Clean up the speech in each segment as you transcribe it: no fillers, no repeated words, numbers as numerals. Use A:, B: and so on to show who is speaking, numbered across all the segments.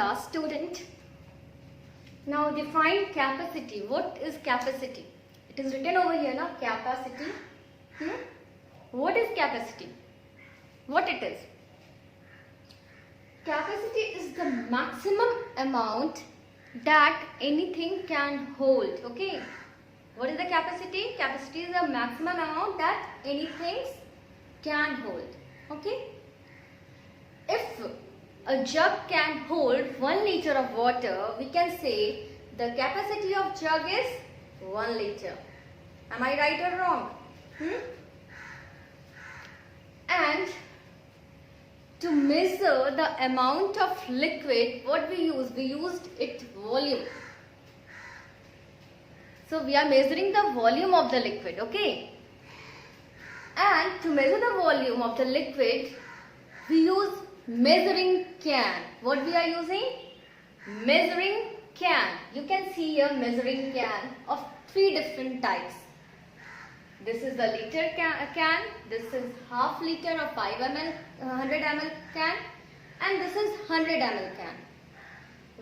A: class student. Now define capacity. What is capacity? It is written over here, na, capacity. What is capacity? What it is? Capacity is the maximum amount that anything can hold. Okay. What is the capacity? Capacity is the maximum amount that anything can hold. Okay. If a jug can hold 1 liter of water, we can say the capacity of jug is 1 liter. Am I right or wrong? And to measure the amount of liquid, what we used? We used its volume. So we are measuring the volume of the liquid, okay? And to measure the volume of the liquid, we use measuring can. What we are using? Measuring can. You can see here measuring can of 3 different types. This is the liter can, this is half liter or 5 ml, 100 ml can, and this is 100 ml can.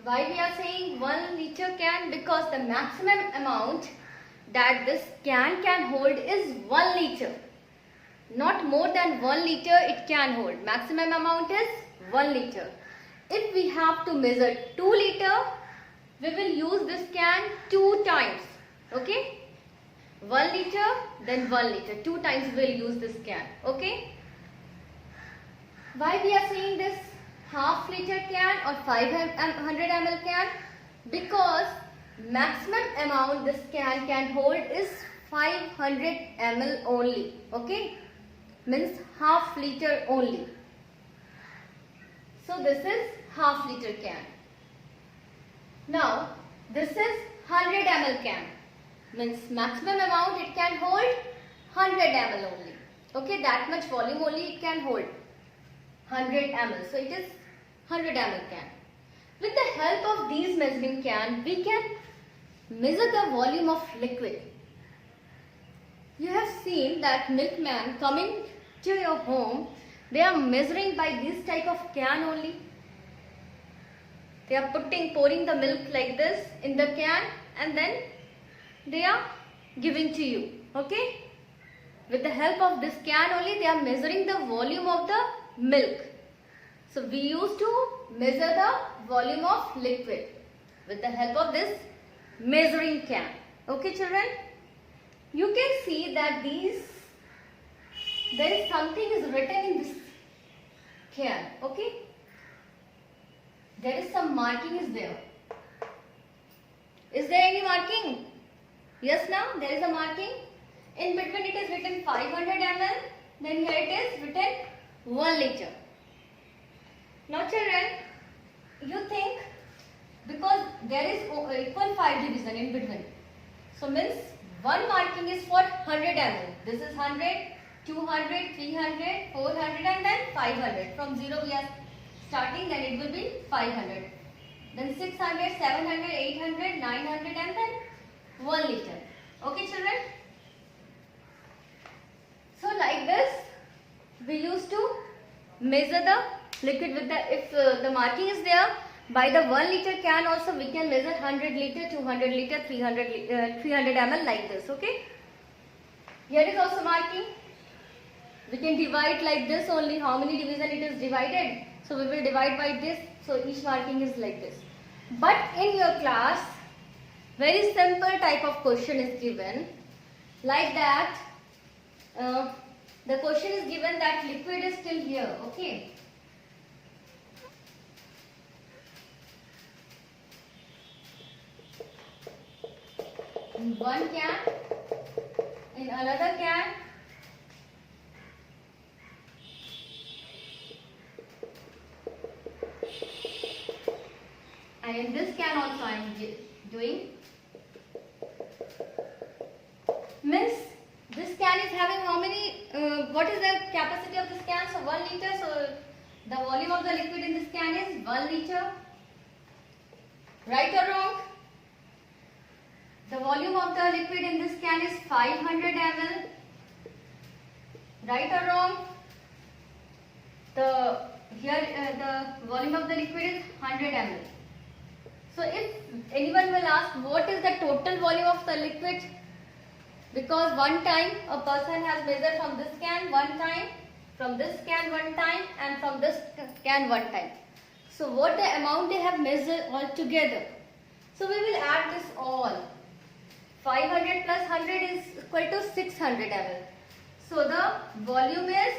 A: Why we are saying 1 liter can? Because the maximum amount that this can hold is 1 liter. Not more than 1 liter it can hold. Maximum amount is 1 liter. If we have to measure 2 liter, we will use this can 2 times. Okay? 1 liter, then 1 liter. 2 times we will use this can. Okay? Why we are saying this half liter can or 500 ml can? Because maximum amount this can hold is 500 ml only. Okay? Means half liter only. So this is half liter can. Now this is 100 ml can. Means maximum amount it can hold 100 ml only. Okay, that much volume only it can hold. 100 ml. So it is 100 ml can. With the help of these measuring can, we can measure the volume of liquid. You have seen that milkman coming to your home, they are measuring by this type of can only. They are pouring the milk like this in the can and then they are giving to you. Okay? With the help of this can only, they are measuring the volume of the milk. So we used to measure the volume of liquid with the help of this measuring can. Okay, children? You can see that there is something is written in this can. Okay? There is some marking is there. Is there any marking? Yes, now there is a marking. In between it is written 500 ml. Then here it is written 1 liter. Now children, you think because there is equal 5 division in between. So means one marking is for 100 ml. This is 100, 200, 300, 400 and then 500. From 0 we are starting, then it will be 500. Then 600, 700, 800, 900 and then 1 liter. Okay children? So like this, we used to measure the liquid with if the marking is there, by the 1 liter can also we can measure 100 liter, 200 liter, 300 ml like this. Okay? Here is also marking. We can divide like this only. How many division it is divided? So we will divide by this. So each marking is like this. But in your class, very simple type of question is given. Like that, the question is given that liquid is still here. Okay. In one can, in another can, and in this can also I am doing. Means this can is having how many, what is the capacity of this can? So 1 liter, so the volume of the liquid in this can is 1 liter. Right or wrong? The volume of the liquid in this can is 500 ml. Right or wrong? The here the volume of the liquid is 100 ml. So if anyone will ask what is the total volume of the liquid, because one time a person has measured from this can one time, from this can one time, and from this can one time. So what the amount they have measured all together? So we will add this all. 500 plus 100 is equal to 600 ml. So the volume is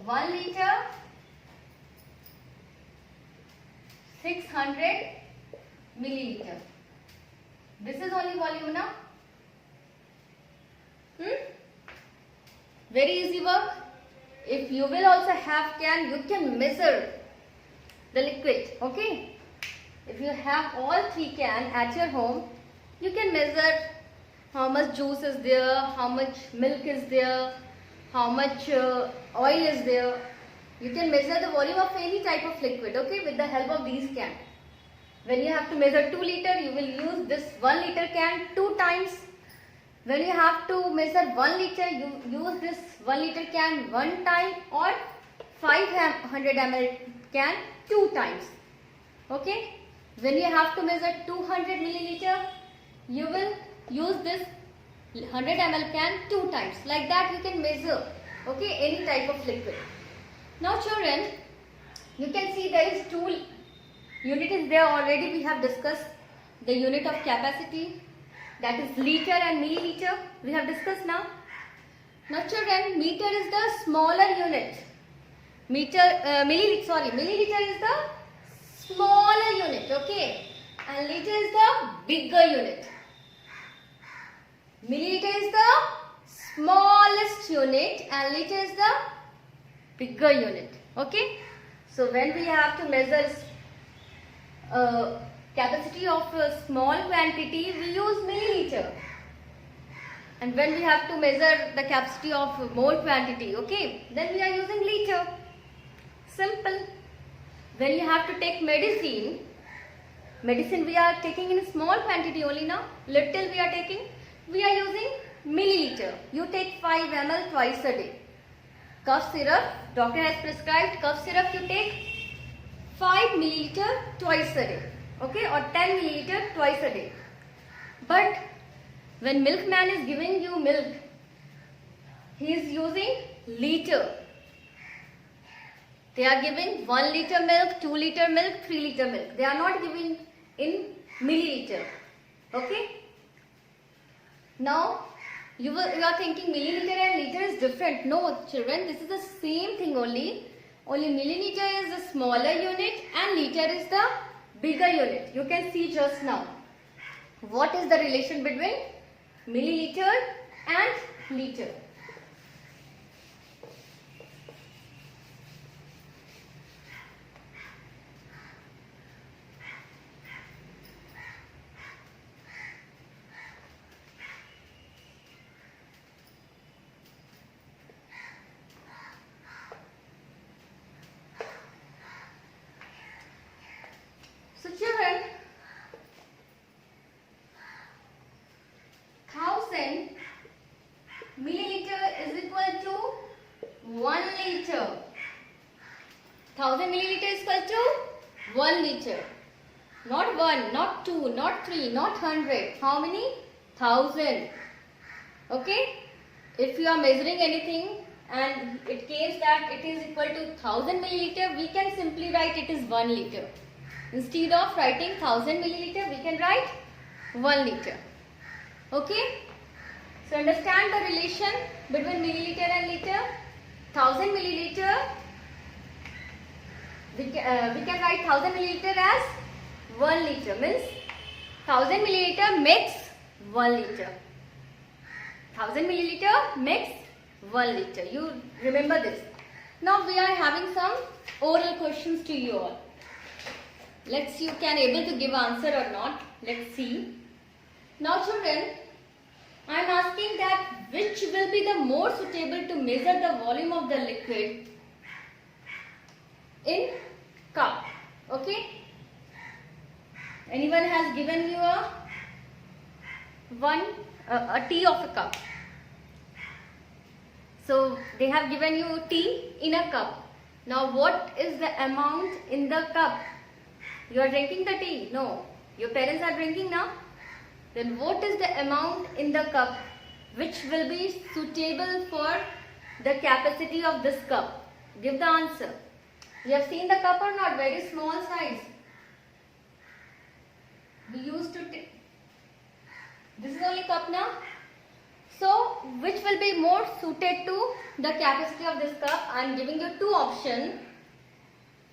A: 1 liter 600 milliliter. This is only volume now. Very easy work. If you will also have can, you can measure the liquid. Okay. If you have all 3 can at your home, you can measure how much juice is there, how much milk is there, how much oil is there. You can measure the volume of any type of liquid, okay, with the help of these can. When you have to measure 2 liter, you will use this 1 liter can 2 times. When you have to measure 1 liter, you use this 1 liter can 1 time, or 500 ml can 2 times. Okay. When you have to measure 200 milliliter, you will use this 100 ml can 2 times. Like that you can measure, okay, any type of liquid. Now children, you can see there is 2 units there already. We have discussed the unit of capacity, that is liter and milliliter. We have discussed now. Now children, meter is the smaller unit. Milliliter is the smaller unit, okay, and liter is the bigger unit. Milliliter is the smallest unit and liter is the bigger unit, okay. So when we have to measure capacity of a small quantity, we use milliliter, and when we have to measure the capacity of more quantity, okay, then we are using liter. Simple. When you have to take medicine we are taking in small quantity only now, little we are taking, we are using milliliter. You take 5 ml twice a day. Cough syrup, doctor has prescribed cough syrup, you take 5 milliliter twice a day, okay, or 10 milliliter twice a day. But when milkman is giving you milk, he is using liter. They are giving 1 liter milk, 2 liter milk, 3 liter milk. They are not giving in milliliter. Okay. Now you are thinking milliliter and liter is different. No children, this is the same thing only. Only milliliter is the smaller unit and liter is the bigger unit. You can see just now. What is the relation between milliliter and liter? So children, 1000 milliliter is equal to 1 liter. 1000 milliliter is equal to 1 liter. Not 1, not 2, not 3, not 100. How many? 1000. Okay? If you are measuring anything and it came that it is equal to 1000 milliliter, we can simply write it is 1 liter. Instead of writing 1000 milliliter, we can write 1 liter. Okay? So understand the relation between milliliter and liter. 1000 milliliter, we can write 1000 milliliter as 1 liter. Means 1000 milliliter makes 1 liter. 1000 milliliter makes 1 liter. You remember this. Now we are having some oral questions to you all. Let's see you can able to give answer or not. Let's see. Now children, I am asking that which will be the more suitable to measure the volume of the liquid in cup. Okay. Anyone has given you a tea of a cup. So they have given you tea in a cup. Now what is the amount in the cup? You are drinking the tea? No. Your parents are drinking now? Then what is the amount in the cup which will be suitable for the capacity of this cup? Give the answer. You have seen the cup or not? Very small size. We used to take. This is only cup now. So which will be more suited to the capacity of this cup? I am giving you two options.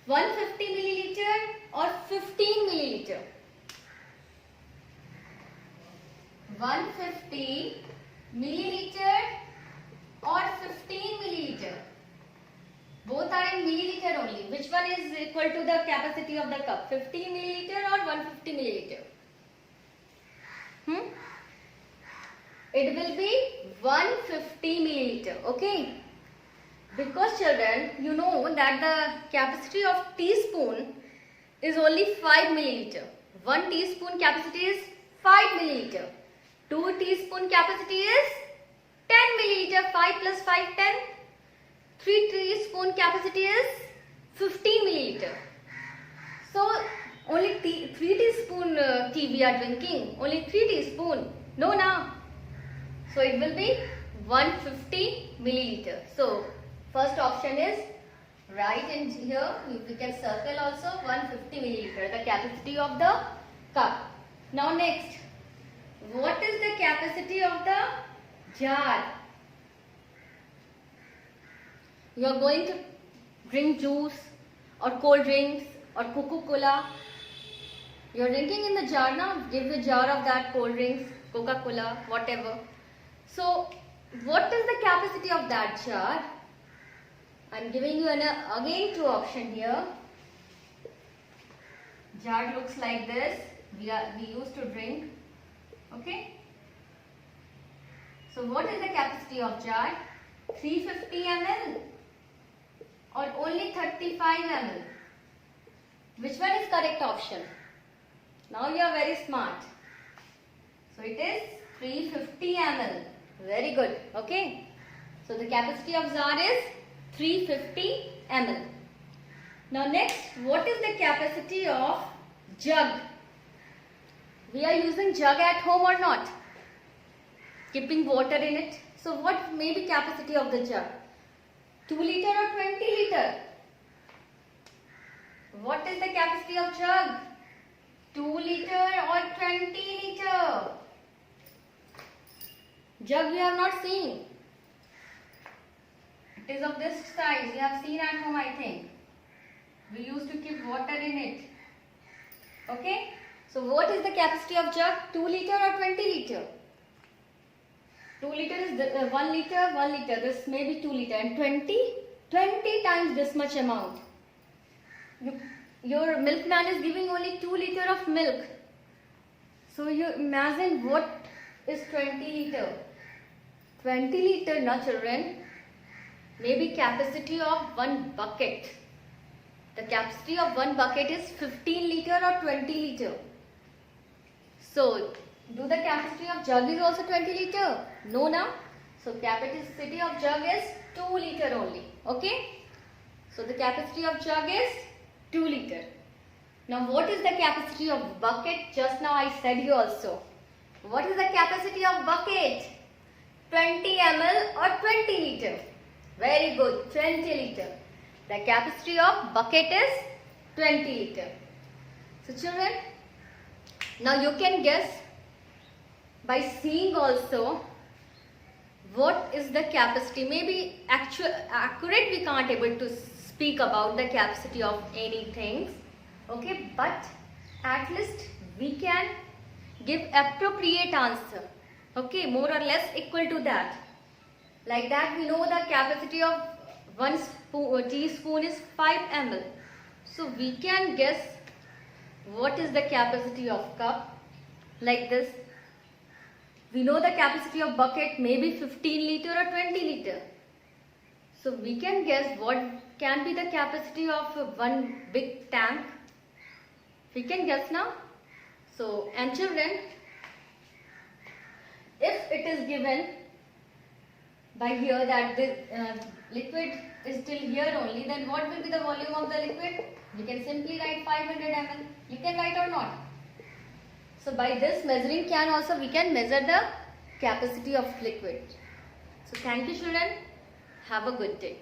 A: 150 milliliter or 15 milliliter. 150 milliliter or 15 milliliter. Both are in milliliter only. Which one is equal to the capacity of the cup? 15 milliliter or 150 milliliter? It will be 150 milliliter. Okay. Because children, you know that the capacity of teaspoon is only 5 milliliter. 1 teaspoon capacity is 5 milliliter. 2 teaspoon capacity is 10 milliliter. 5 plus 5, 10. 3 teaspoon capacity is 15 milliliter. So only 3 teaspoon tea we are drinking. Only 3 teaspoon. No, now. So it will be 150 milliliter. So first option is right in here. We can circle also 150 milliliter, the capacity of the cup. Now next, what is the capacity of the jar? You are going to drink juice or cold drinks or Coca-Cola. You are drinking in the jar now. Give the jar of that cold drinks, Coca-Cola, whatever. So what is the capacity of that jar? I am giving you again two options here. Jar looks like this. We used to drink. Okay. So what is the capacity of jar? 350 ml or only 35 ml? Which one is correct option? Now you are very smart. So it is 350 ml. Very good. Okay. So the capacity of jar is 350 ml. Now next, what is the capacity of jug? We are using jug at home or not? Keeping water in it. So what may be capacity of the jug? 2 liter or 20 liter? What is the capacity of jug? 2 liter or 20 liter? Jug we have not seen. It is of this size. You have seen at home, I think. We used to keep water in it. Okay. So what is the capacity of jug? 2 liter or 20 liter? 2 liter is 1 liter, 1 liter. This may be 2 liter. And 20 times this much amount. Your milkman is giving only 2 liter of milk. So you imagine what is 20 liter. 20 liter, na children, maybe capacity of 1 bucket. The capacity of 1 bucket is 15 liter or 20 liter. So, do the capacity of jug is also 20 liter? No, na? So, capacity of jug is 2 liter only. Okay? So, the capacity of jug is 2 liter. Now, what is the capacity of bucket? Just now I said you also. What is the capacity of bucket? 20 ml or 20 liter? Very good, 20 liter. The capacity of bucket is 20 liter. So children, now you can guess by seeing also what is the capacity. Maybe accurate we can't able to speak about the capacity of anything. Okay, but at least we can give appropriate answer. Okay, more or less equal to that. Like that we know the capacity of 1 teaspoon is 5 ml. So we can guess what is the capacity of cup. Like this. We know the capacity of bucket may be 15 liter or 20 liter. So we can guess what can be the capacity of one big tank. We can guess now. So, and children, if it is given by here that the liquid is still here only, then what will be the volume of the liquid? You can simply write 500 ml. You can write or not. So by this measuring can also we can measure the capacity of liquid. So thank you children. Have a good day.